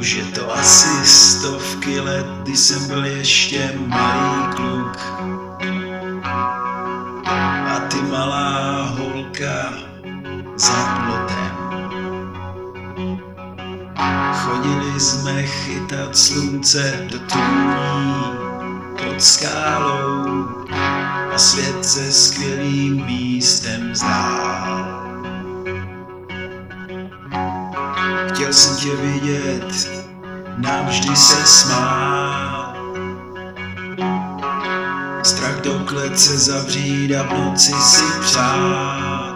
Už je to asi stovky let, kdy jsem byl ještě malý kluk. A ty malá holka za plotem. Chodili jsme chytat slunce do tůní pod skálou a svět se skvělým místem zdál. Chtěl jsem tě vidět, navždy se smát. Strach do klece zavřít a v noci si přát.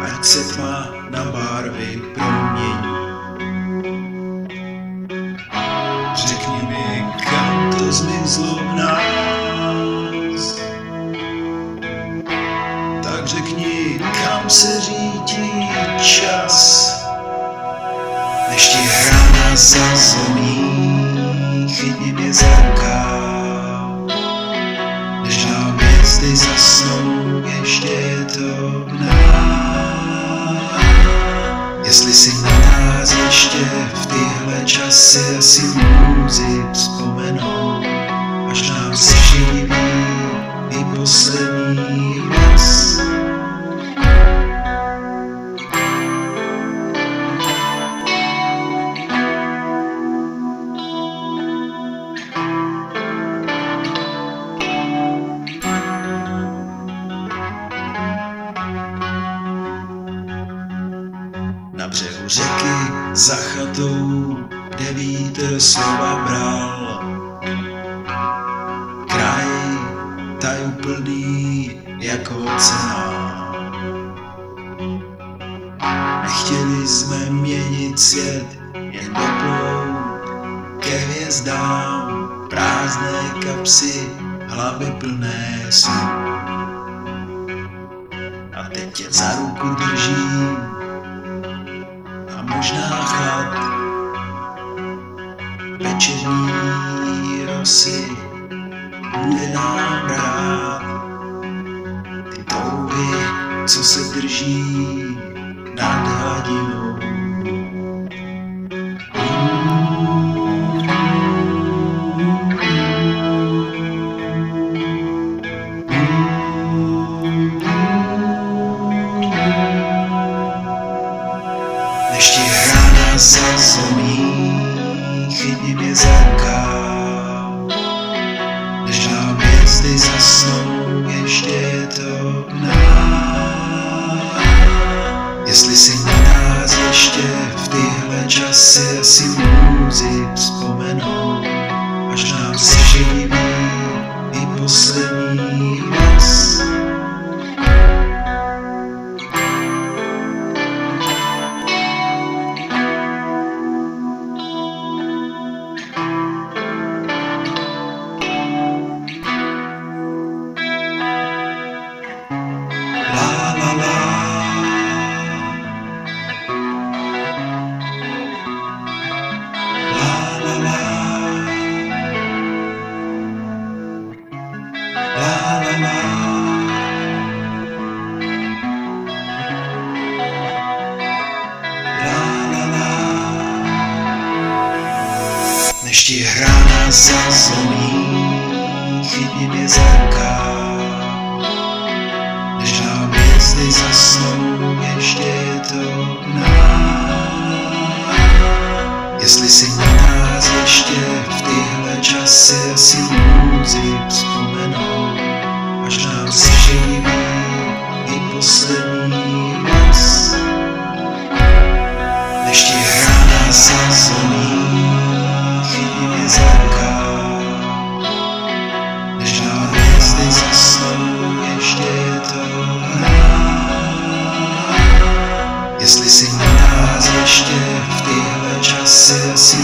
Ať se tma na barvy promění. Řekni mi, kam to zmizlo v nás. Tak řekni, kam se řídí čas. Než ti rána zazvoní, chytni mě za rukáv. Než nám hvězdy zasnou, ještě je to v nás. Jestli si na nás ještě v tyhle časy asi můzi vzpomenou, až nám se živí i poslední hlas. Na břehu řeky za chatou, kde vítr slova bral. Kraj tajuplný jako oceán. Nechtěli jsme měnit svět, jen doplout ke hvězdám. Prázdné kapsy, hlavy plné snů. A teď tě za ruku držím a možná chlad večerní rosy bude nám brát. Ty touhy, co se drží nad hladinou. Než ti rána zazvoní, chytni mě za rukáv. Než nám hvězdy zasnou, ještě je to v nás. Jestli si na nás ještě v tyhle časy asi můzi vzpomenou, až nám se živí i poslední hlas. Než ti rána zazvoní, chytni mě za rukáv. Než nám hvězdy zasnou, ještě je to v nás. Jestli si na nás ještě v tyhle časy asi můzi vzpomenou, až nám se živí i poslední hlas. Než ti rána zazvoní, chytni mě za rukáv. Než nám hvězdy zasnou, ještě je to v nás. Jestli si na nás ještě v tyhle časy asi